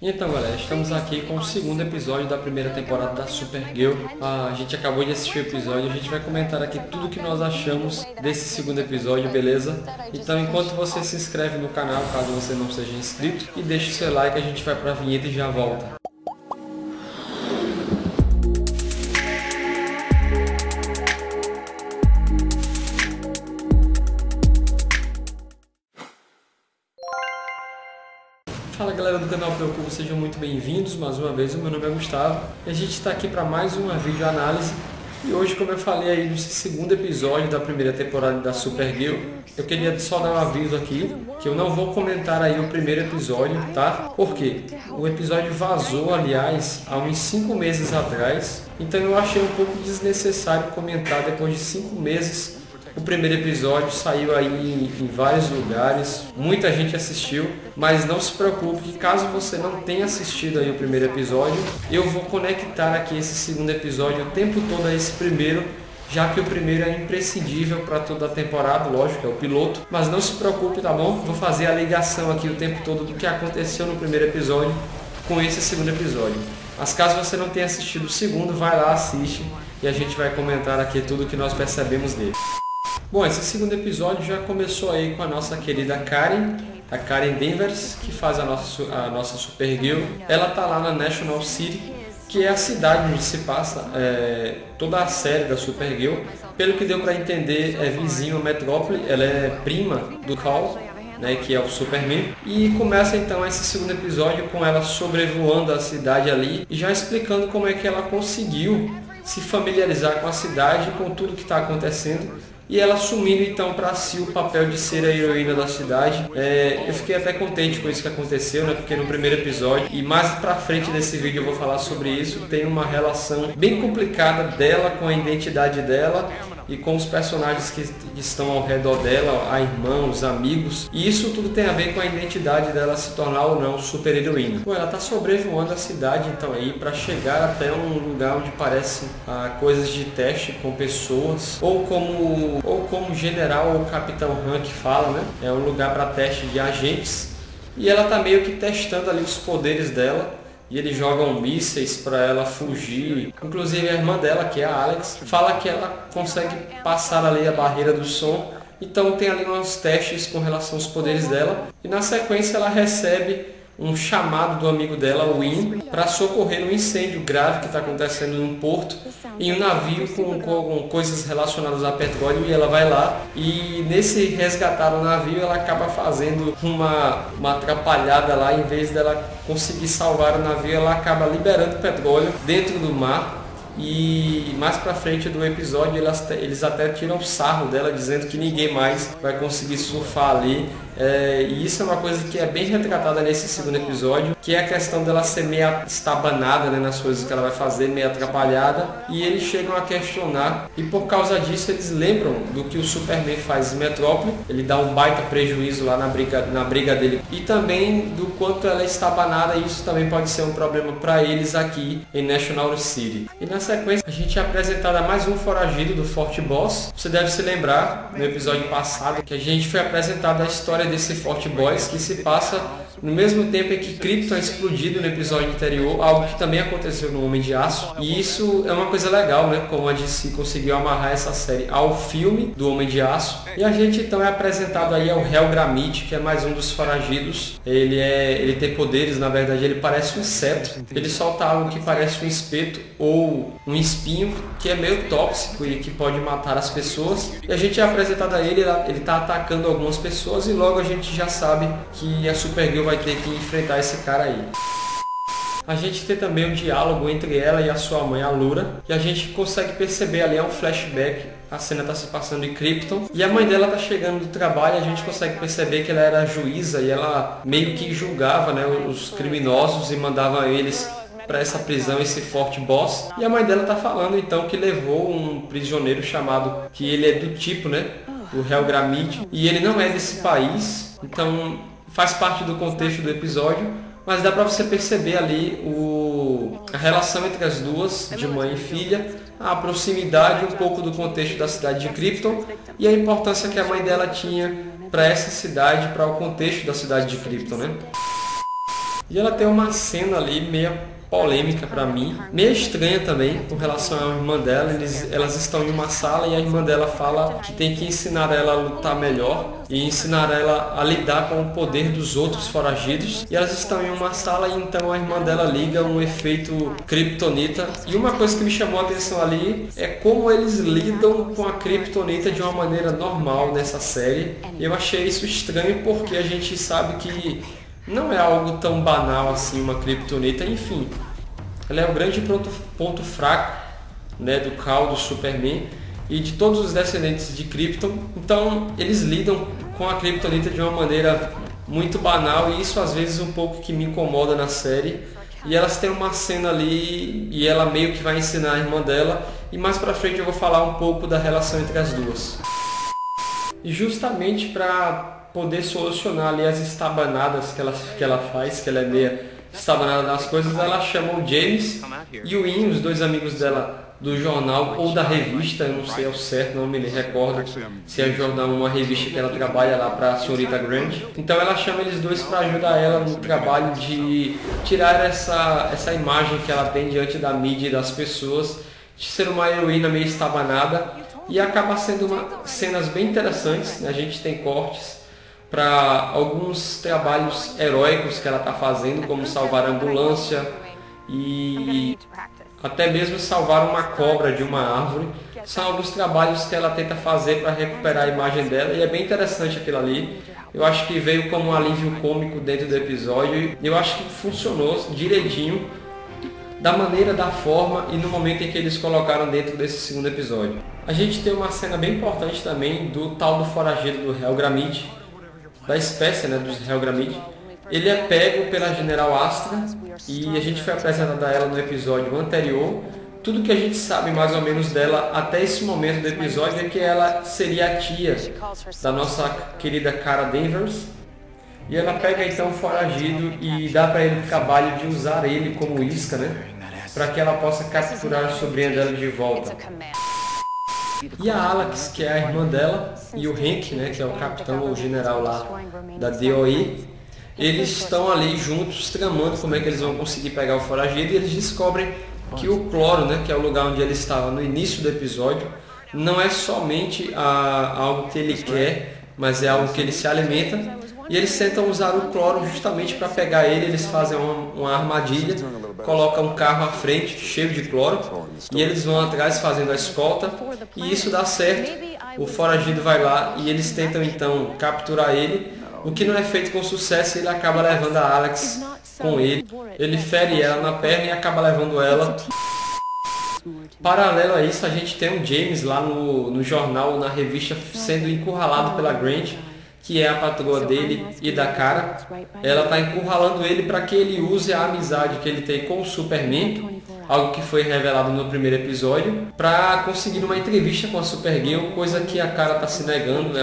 Então galera, estamos aqui com o segundo episódio da primeira temporada da Supergirl. A gente acabou de assistir o episódio, a gente vai comentar aqui tudo que nós achamos desse segundo episódio, beleza? Então enquanto você se inscreve no canal, caso você não seja inscrito, e deixa o seu like, a gente vai pra vinheta e já volta. Fala galera do canal Preocupa, sejam muito bem-vindos mais uma vez. O meu nome é Gustavo e a gente está aqui para mais uma videoanálise. E hoje, como eu falei aí no segundo episódio da primeira temporada da Supergirl, eu queria só dar um aviso aqui que eu não vou comentar aí o primeiro episódio, tá? Por quê? O episódio vazou, aliás, há uns 5 meses atrás, então eu achei um pouco desnecessário comentar depois de 5 meses. O primeiro episódio saiu aí em vários lugares, muita gente assistiu, mas não se preocupe que caso você não tenha assistido aí o primeiro episódio, eu vou conectar aqui esse segundo episódio o tempo todo a esse primeiro, já que o primeiro é imprescindível para toda a temporada, lógico, é o piloto, mas não se preocupe, tá bom? Vou fazer a ligação aqui o tempo todo do que aconteceu no primeiro episódio com esse segundo episódio. Mas caso você não tenha assistido o segundo, vai lá, assiste e a gente vai comentar aqui tudo que nós percebemos dele. Bom, esse segundo episódio já começou aí com a nossa querida Karen, a Karen Danvers, que faz a nossa Supergirl. Ela tá lá na National City, que é a cidade onde se passa toda a série da Supergirl. Pelo que deu para entender, é vizinho a Metrópole, ela é prima do Kal, né, que é o Superman. E começa então esse segundo episódio com ela sobrevoando a cidade ali e já explicando como é que ela conseguiu se familiarizar com a cidade, com tudo que está acontecendo. E ela assumindo então para si o papel de ser a heroína da cidade. Eu fiquei até contente com isso que aconteceu, né? Porque no primeiro episódio, e mais pra frente desse vídeo eu vou falar sobre isso, tem uma relação bem complicada dela com a identidade dela e com os personagens que estão ao redor dela, a irmã, os amigos. E isso tudo tem a ver com a identidade dela se tornar ou não super heroína. Bom, ela está sobrevoando a cidade então aí para chegar até um lugar onde parece coisas de teste com pessoas, ou como general ou capitão Hank fala, né? É um lugar para teste de agentes. E ela está meio que testando ali os poderes dela. E eles jogam mísseis para ela fugir. Inclusive a irmã dela, que é a Alex, fala que ela consegue passar ali a barreira do som. Então tem ali uns testes com relação aos poderes dela. E na sequência ela recebe um chamado do amigo dela, o Win, para socorrer um incêndio grave que está acontecendo num porto, em um navio com coisas relacionadas a petróleo, e ela vai lá e nesse resgatar o navio ela acaba fazendo uma atrapalhada lá. Em vez dela conseguir salvar o navio, ela acaba liberando petróleo dentro do mar. E mais pra frente do episódio eles até tiram sarro dela, dizendo que ninguém mais vai conseguir surfar ali. E isso é uma coisa que é bem retratada nesse segundo episódio, que é a questão dela ser meio estabanada, né, nas coisas que ela vai fazer, meio atrapalhada. E eles chegam a questionar, e por causa disso eles lembram do que o Superman faz em Metrópole. Ele dá um baita prejuízo lá na briga dele, e também do quanto ela é estabanada. E isso também pode ser um problema para eles aqui em National City. E na sequência a gente é apresentado a mais um foragido do Forte Boss. Você deve se lembrar no episódio passado que a gente foi apresentado a história desse Forte Boss, que se passa no mesmo tempo em que Krypton é explodido no episódio anterior, algo que também aconteceu no Homem de Aço. E isso é uma coisa legal, né? Como a DC conseguiu amarrar essa série ao filme do Homem de Aço. E a gente então é apresentado aí ao Hell Gramit, que é mais um dos foragidos. Ele tem poderes, na verdade ele parece um inseto. Ele solta algo que parece um espeto ou um espinho, que é meio tóxico e que pode matar as pessoas. E a gente é apresentado a ele tá atacando algumas pessoas, e logo a gente já sabe que a Supergirl vai ter que enfrentar esse cara aí. A gente tem também um diálogo entre ela e a sua mãe, a Lura, e a gente consegue perceber ali, é um flashback. A cena está se passando em Krypton e a mãe dela está chegando do trabalho. A gente consegue perceber que ela era juíza e ela meio que julgava, né, os criminosos e mandava eles para essa prisão, esse Forte Boss. E a mãe dela está falando então que levou um prisioneiro chamado, que ele é do tipo, né, o Hell Gramit, e ele não é desse país, então faz parte do contexto do episódio. Mas dá para você perceber ali a relação entre as duas, de mãe e filha, a proximidade, um pouco do contexto da cidade de Krypton e a importância que a mãe dela tinha para essa cidade, para o contexto da cidade de Krypton, né? E ela tem uma cena ali meio polêmica pra mim, meio estranha também com relação à irmã dela. Elas estão em uma sala e a irmã dela fala que tem que ensinar ela a lutar melhor e ensinar ela a lidar com o poder dos outros foragidos. E elas estão em uma sala e então a irmã dela liga um efeito kryptonita. E uma coisa que me chamou a atenção ali é como eles lidam com a kryptonita de uma maneira normal nessa série. Eu achei isso estranho porque a gente sabe que não é algo tão banal assim uma kryptonita. Enfim, ela é o grande ponto fraco, né, do Kal, do Superman e de todos os descendentes de Krypton. Então eles lidam com a kryptonita de uma maneira muito banal e isso às vezes um pouco que me incomoda na série. E elas têm uma cena ali e ela meio que vai ensinar a irmã dela e mais pra frente eu vou falar um pouco da relação entre as duas. E justamente para poder solucionar ali as estabanadas que ela faz, que ela é meio estabanada nas coisas, ela chama o James e o Ian, os dois amigos dela do jornal ou da revista, eu não sei ao certo, não me recordo se é jornal ou uma revista que ela trabalha lá para a senhorita Grant. Então ela chama eles dois para ajudar ela no trabalho de tirar essa imagem que ela tem diante da mídia e das pessoas, de ser uma heroína meio estabanada, e acaba sendo cenas bem interessantes, né? A gente tem cortes para alguns trabalhos heróicos que ela está fazendo, como salvar a ambulância e até mesmo salvar uma cobra de uma árvore. São alguns trabalhos que ela tenta fazer para recuperar a imagem dela e é bem interessante aquilo ali. Eu acho que veio como um alívio cômico dentro do episódio e eu acho que funcionou direitinho da maneira, da forma e no momento em que eles colocaram dentro desse segundo episódio. A gente tem uma cena bem importante também do tal do foragido do Helgramid, da espécie, né, dos Helgramid. Ele é pego pela General Astra e a gente foi apresentado a ela no episódio anterior. Tudo que a gente sabe mais ou menos dela até esse momento do episódio é que ela seria a tia da nossa querida Kara Danvers. E ela pega então o foragido e dá para ele o trabalho de usar ele como isca, né, para que ela possa capturar a sobrinha dela de volta. E a Alex, que é a irmã dela, e o Hank, né, que é o capitão ou general lá da DOE, eles estão ali juntos tramando como é que eles vão conseguir pegar o foragido e eles descobrem que o cloro, né, que é o lugar onde ele estava no início do episódio, não é somente algo que ele quer, mas é algo que ele se alimenta. E eles tentam usar o cloro justamente para pegar ele. Eles fazem uma armadilha, colocam um carro à frente cheio de cloro e eles vão atrás fazendo a escolta e isso dá certo. O foragido vai lá e eles tentam então capturar ele, o que não é feito com sucesso. Ele acaba levando a Alex com ele, ele fere ela na perna e acaba levando ela. Paralelo a isso, a gente tem o James lá no jornal, na revista, sendo encurralado pela Grant, que é a patroa dele e da Kara. Ela está encurralando ele para que ele use a amizade que ele tem com o Superman, algo que foi revelado no primeiro episódio, para conseguir uma entrevista com a Supergirl, coisa que a Kara está se negando.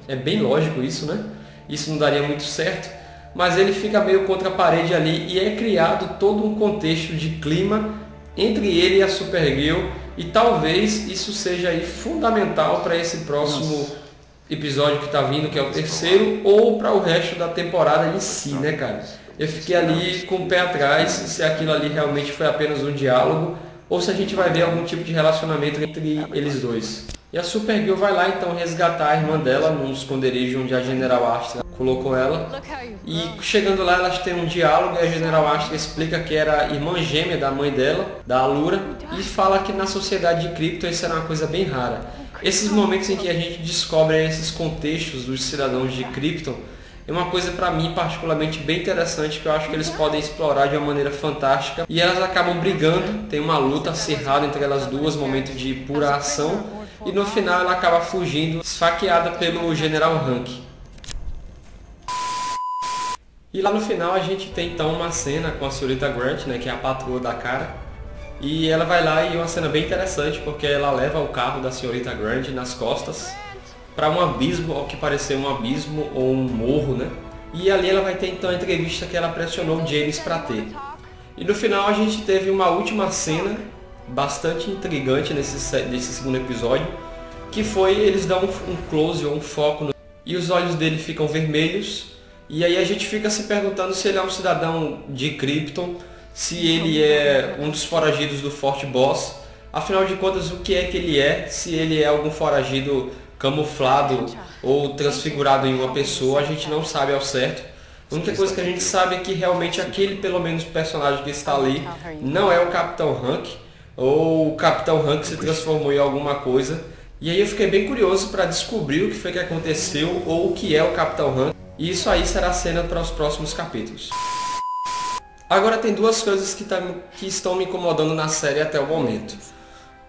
É bem lógico isso, né? Isso não daria muito certo, mas ele fica meio contra a parede ali e é criado todo um contexto de clima entre ele e a Supergirl, e talvez isso seja aí fundamental para esse próximo episódio que está vindo, que é o terceiro, ou para o resto da temporada em si, né, cara? Eu fiquei ali com o pé atrás se aquilo ali realmente foi apenas um diálogo ou se a gente vai ver algum tipo de relacionamento entre eles dois. E a Supergirl vai lá então resgatar a irmã dela num esconderijo onde a General Astra colocou ela. E chegando lá elas têm um diálogo e a General Astra explica que era a irmã gêmea da mãe dela, da Alura, e fala que na sociedade de Krypton isso era uma coisa bem rara. Esses momentos em que a gente descobre esses contextos dos cidadãos de Krypton é uma coisa para mim particularmente bem interessante, que eu acho que eles podem explorar de uma maneira fantástica. E elas acabam brigando, tem uma luta acirrada entre elas duas, momento de pura ação, e no final ela acaba fugindo, esfaqueada pelo General Hank. E lá no final a gente tem então uma cena com a senhorita Grant, né, que é a patroa da Kara. E ela vai lá e é uma cena bem interessante, porque ela leva o carro da senhorita Grant nas costas para um abismo, ao que parecer um abismo ou um morro, né? E ali ela vai ter então a entrevista que ela pressionou o James para ter. E no final a gente teve uma última cena bastante intrigante nesse segundo episódio, que foi eles dão um close ou um foco e os olhos dele ficam vermelhos E aí a gente fica se perguntando se ele é um cidadão de Krypton, se ele é um dos foragidos do Forte Boss. Afinal de contas, o que é que ele é? Se ele é algum foragido camuflado ou transfigurado em uma pessoa, a gente não sabe ao certo. A única coisa que a gente sabe é que realmente aquele, pelo menos, personagem que está ali não é o Capitão Hank, ou o Capitão Hank se transformou em alguma coisa. E aí eu fiquei bem curioso para descobrir o que foi que aconteceu ou o que é o Capitão Hank. E isso aí será cena para os próximos capítulos. Agora tem duas coisas que estão me incomodando na série até o momento.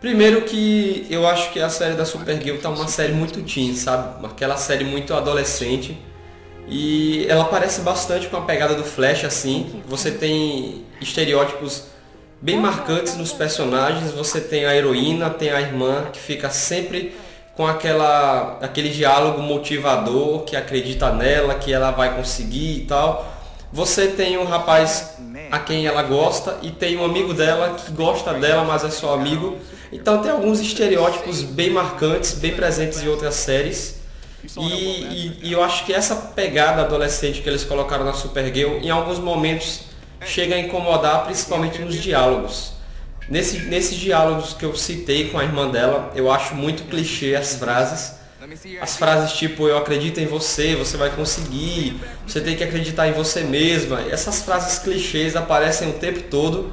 Primeiro que eu acho que a série da Supergirl tá uma série muito teen, sabe? Aquela série muito adolescente. E ela parece bastante com a pegada do Flash, assim. Você tem estereótipos bem marcantes nos personagens. Você tem a heroína, tem a irmã que fica sempre com aquele diálogo motivador, que acredita nela, que ela vai conseguir e tal. Você tem um rapaz a quem ela gosta e tem um amigo dela que gosta dela, mas é só amigo. Então tem alguns estereótipos bem marcantes, bem presentes em outras séries. E eu acho que essa pegada adolescente que eles colocaram na Supergirl, em alguns momentos chega a incomodar, principalmente nos diálogos. Nesses diálogos que eu citei com a irmã dela, eu acho muito clichê as frases. As frases tipo, eu acredito em você, você vai conseguir, você tem que acreditar em você mesma. Essas frases clichês aparecem o tempo todo.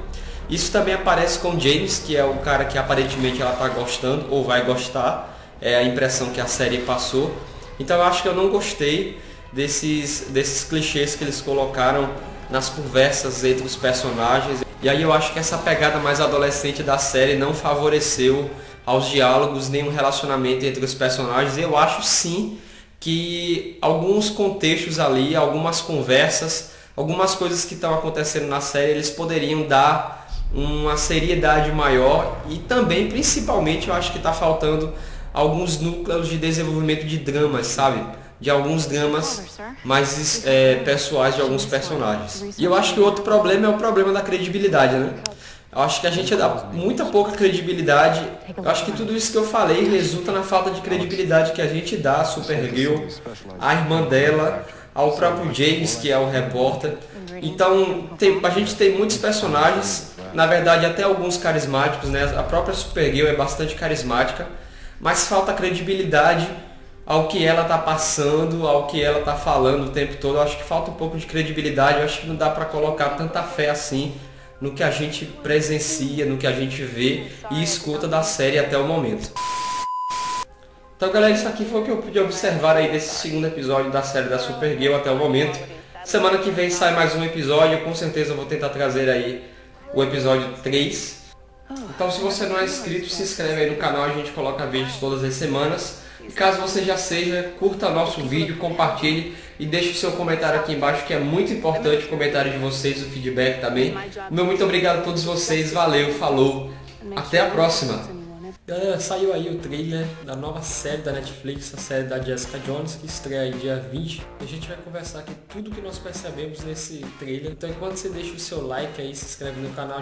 Isso também aparece com James, que é o cara que aparentemente ela está gostando, ou vai gostar. É a impressão que a série passou. Então eu acho que eu não gostei desses clichês que eles colocaram nas conversas entre os personagens. E aí eu acho que essa pegada mais adolescente da série não favoreceu aos diálogos nem um relacionamento entre os personagens. Eu acho sim que alguns contextos ali, algumas conversas, algumas coisas que estão acontecendo na série, eles poderiam dar uma seriedade maior. E também, principalmente, eu acho que está faltando alguns núcleos de desenvolvimento de dramas, sabe? De alguns dramas mais pessoais de alguns personagens. E eu acho que o outro problema é o problema da credibilidade, né? Eu acho que a gente dá muita pouca credibilidade. Eu acho que tudo isso que eu falei resulta na falta de credibilidade que a gente dá à Supergirl, à irmã dela, ao próprio James, que é o repórter. Então, a gente tem muitos personagens, na verdade até alguns carismáticos, né? A própria Supergirl é bastante carismática, mas falta credibilidade ao que ela está passando, ao que ela está falando o tempo todo. Eu acho que falta um pouco de credibilidade. Eu acho que não dá para colocar tanta fé assim no que a gente presencia, no que a gente vê e escuta da série até o momento. Então galera, isso aqui foi o que eu pude observar aí desse segundo episódio da série da Supergirl até o momento. Semana que vem sai mais um episódio, com certeza eu vou tentar trazer aí o episódio 3. Então se você não é inscrito, se inscreve aí no canal, a gente coloca vídeos todas as semanas. E caso você já seja, curta nosso vídeo, compartilhe e deixe o seu comentário aqui embaixo, que é muito importante o comentário de vocês, o feedback também. Meu muito obrigado a todos vocês, valeu, falou, até a próxima! Galera, saiu aí o trailer da nova série da Netflix, a série da Jessica Jones, que estreia aí dia 20. E a gente vai conversar aqui tudo que nós percebemos nesse trailer. Então enquanto você deixa o seu like aí, se inscreve no canal,